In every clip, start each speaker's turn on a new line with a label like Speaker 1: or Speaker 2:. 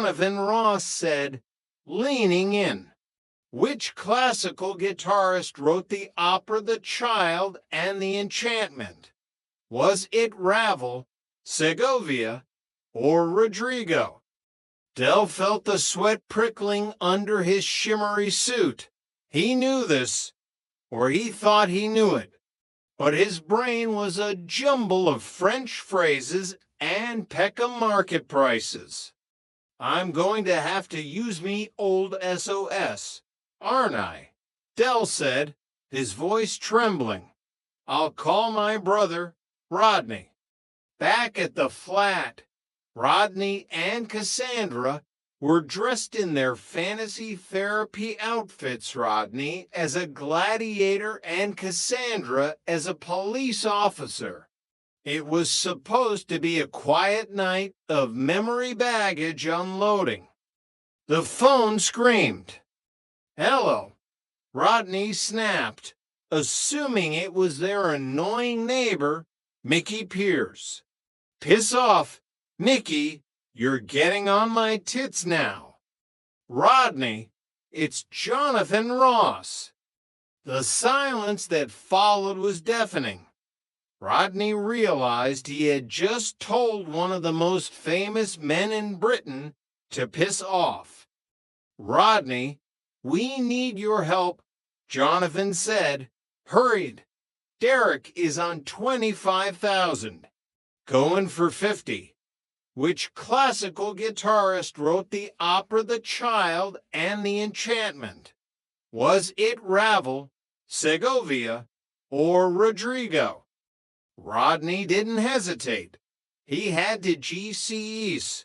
Speaker 1: Jonathan Ross said, leaning in. Which classical guitarist wrote the opera The Child and the Enchantment? Was it Ravel, Segovia, or Rodrigo? Dell felt the sweat prickling under his shimmery suit. He knew this, or he thought he knew it, but his brain was a jumble of French phrases and Peckham market prices. I'm going to have to use me old SOS, aren't I? Dell said, his voice trembling. I'll call my brother, Rodney. Back at the flat, Rodney and Cassandra were dressed in their fantasy therapy outfits, Rodney as a gladiator and Cassandra as a police officer. It was supposed to be a quiet night of memory baggage unloading. The phone screamed. Hello, Rodney snapped, assuming it was their annoying neighbor, Mickey Pierce. Piss off, Mickey, you're getting on my tits now. Rodney, it's Jonathan Ross. The silence that followed was deafening. Rodney realized he had just told one of the most famous men in Britain to piss off. Rodney, we need your help, Jonathan said, hurried. Derek is on 25,000. Going for 50. Which classical guitarist wrote the opera The Child and the Enchantment? Was it Ravel, Segovia, or Rodrigo? Rodney didn't hesitate. He had to GCs.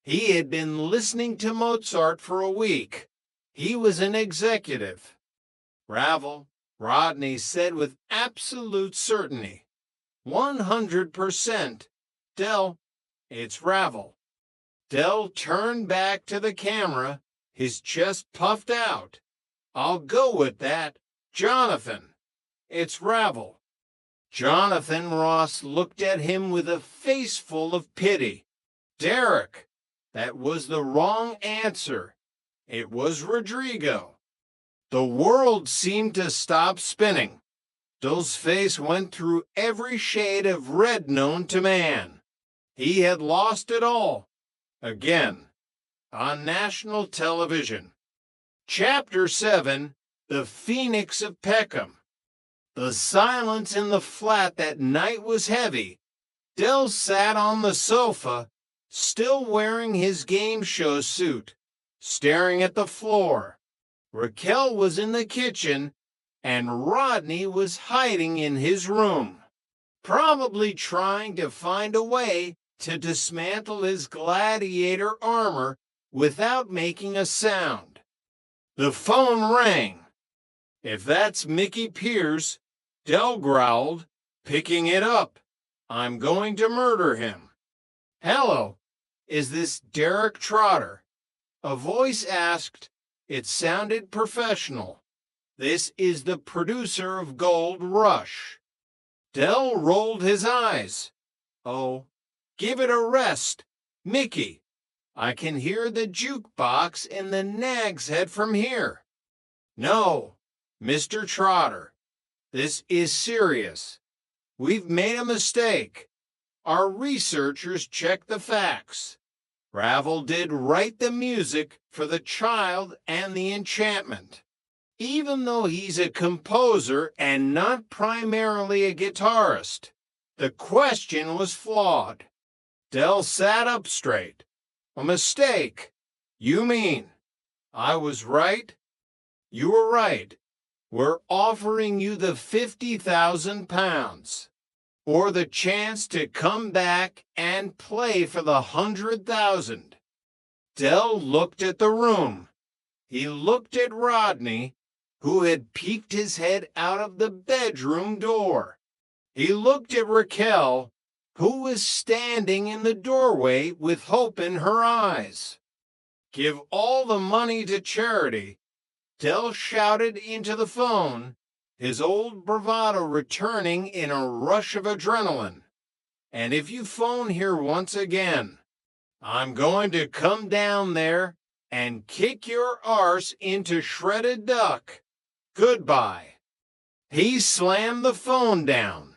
Speaker 1: He had been listening to Mozart for a week. He was an executive. Ravel, Rodney said with absolute certainty. 100%. Dell, it's Ravel. Dell turned back to the camera, his chest puffed out. I'll go with that, Jonathan. It's Ravel. Jonathan Ross looked at him with a face full of pity. Derek, that was the wrong answer. It was Rodrigo. The world seemed to stop spinning. Dell's face went through every shade of red known to man. He had lost it all. Again. On national television. Chapter 7, The Phoenix of Peckham. The silence in the flat that night was heavy. Dell sat on the sofa, still wearing his game show suit, staring at the floor. Raquel was in the kitchen, and Rodney was hiding in his room, probably trying to find a way to dismantle his gladiator armor without making a sound. The phone rang. If that's Mickey Pierce, Dell growled, picking it up. I'm going to murder him. Hello, is this Derek Trotter? A voice asked. It sounded professional. This is the producer of Gold Rush. Dell rolled his eyes. Oh, give it a rest, Mickey. I can hear the jukebox in the Nag's Head from here. No, Mr. Trotter. This is serious. We've made a mistake. Our researchers checked the facts. Ravel did write the music for The Child and the Enchantment. Even though he's a composer and not primarily a guitarist, the question was flawed. Dell sat up straight. A mistake? You mean? I was right? You were right. We're offering you the 50,000 pounds, or the chance to come back and play for the 100,000. Dell looked at the room. He looked at Rodney, who had peeked his head out of the bedroom door. He looked at Raquel, who was standing in the doorway with hope in her eyes. Give all the money to charity. Dell shouted into the phone, his old bravado returning in a rush of adrenaline. And if you phone here once again, I'm going to come down there and kick your arse into shredded duck. Goodbye." He slammed the phone down.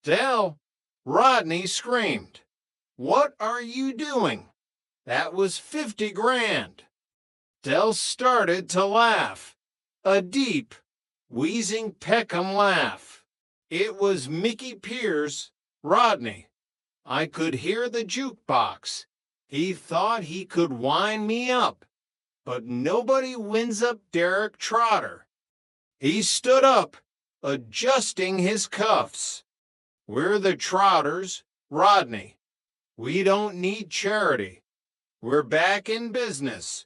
Speaker 1: "Del," Rodney screamed. "What are you doing? That was 50 grand. Del started to laugh. A deep, wheezing Peckham laugh. It was Mickey Pierce, Rodney. I could hear the jukebox. He thought he could wind me up, but nobody winds up Derek Trotter. He stood up, adjusting his cuffs. "We're the Trotters, Rodney. We don't need charity. We're back in business.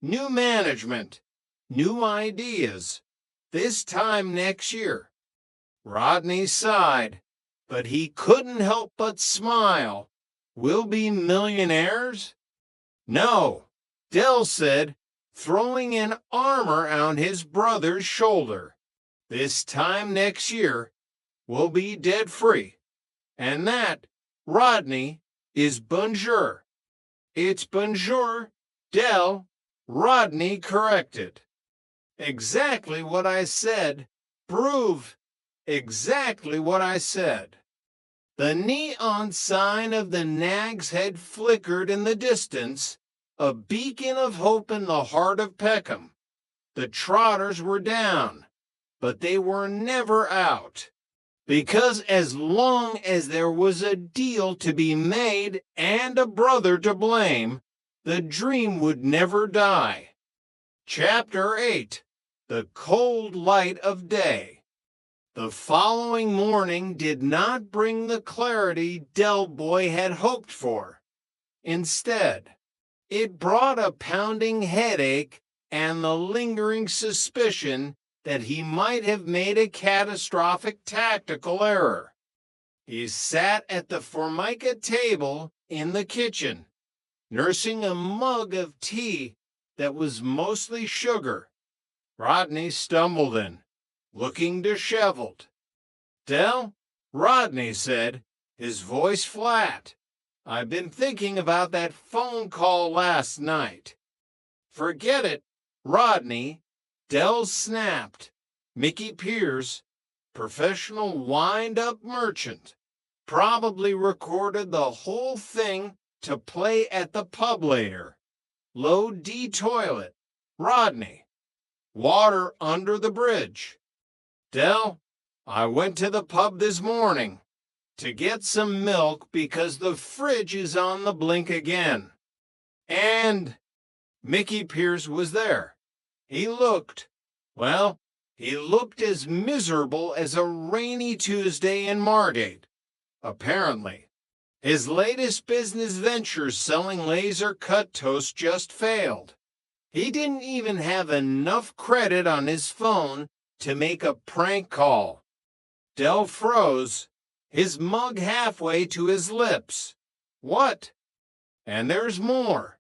Speaker 1: New management, new ideas. This time next year." Rodney sighed, but he couldn't help but smile. "We'll be millionaires?" "No," Del said, throwing an arm around his brother's shoulder. "This time next year, we'll be debt free. And that, Rodney, is bonjour." "It's bonjour, Del," Rodney corrected. "Exactly what I said. Prove exactly what I said." The neon sign of the Nag's Head flickered in the distance, a beacon of hope in the heart of Peckham. The Trotters were down, but they were never out. Because as long as there was a deal to be made and a brother to blame, the dream would never die. Chapter 8: The Cold Light of Day. The following morning did not bring the clarity Del Boy had hoped for. Instead, it brought a pounding headache and the lingering suspicion that he might have made a catastrophic tactical error. He sat at the formica table in the kitchen, nursing a mug of tea that was mostly sugar. Rodney stumbled in, looking disheveled. "Del," Rodney said, his voice flat, "I've been thinking about that phone call last night." "Forget it, Rodney," Del snapped. "Mickey Pierce, professional wind-up merchant, probably recorded the whole thing to play at the pub later. Low D toilet, Rodney. Water under the bridge. Del, I went to the pub this morning to get some milk because the fridge is on the blink again. And Mickey Pierce was there. He looked as miserable as a rainy Tuesday in Margate. Apparently, his latest business venture selling laser-cut toast just failed. He didn't even have enough credit on his phone to make a prank call." Del froze, his mug halfway to his lips. "What?" "And there's more.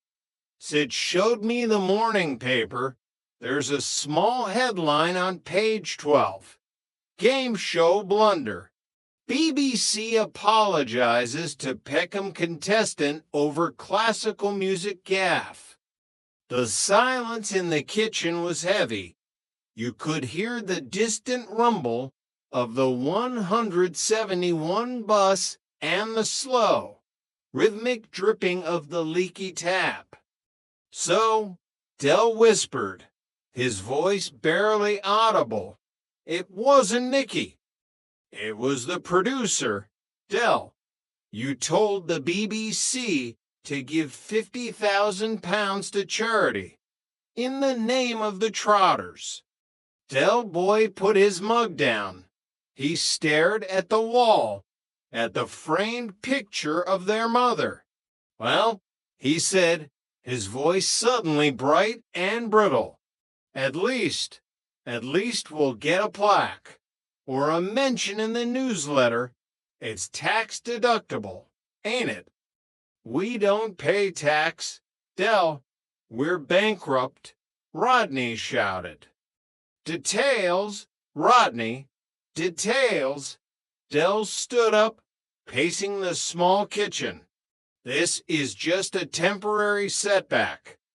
Speaker 1: Sid showed me the morning paper. There's a small headline on page 12. Game show blunder. BBC apologizes to Peckham contestant over classical music gaffe." The silence in the kitchen was heavy. You could hear the distant rumble of the 171 bus and the slow, rhythmic dripping of the leaky tap. So, Del whispered, his voice barely audible, "It wasn't Nicky. It was the producer. Del, you told the BBC to give £50,000 to charity in the name of the Trotters." Del Boy put his mug down. He stared at the wall, at the framed picture of their mother. "Well," he said, his voice suddenly bright and brittle, At least we'll get a plaque, or a mention in the newsletter. It's tax deductible, ain't it?" "We don't pay tax, Del. We're bankrupt," Rodney shouted. "Details, Rodney, details." Del stood up, pacing the small kitchen. This is just a temporary setback.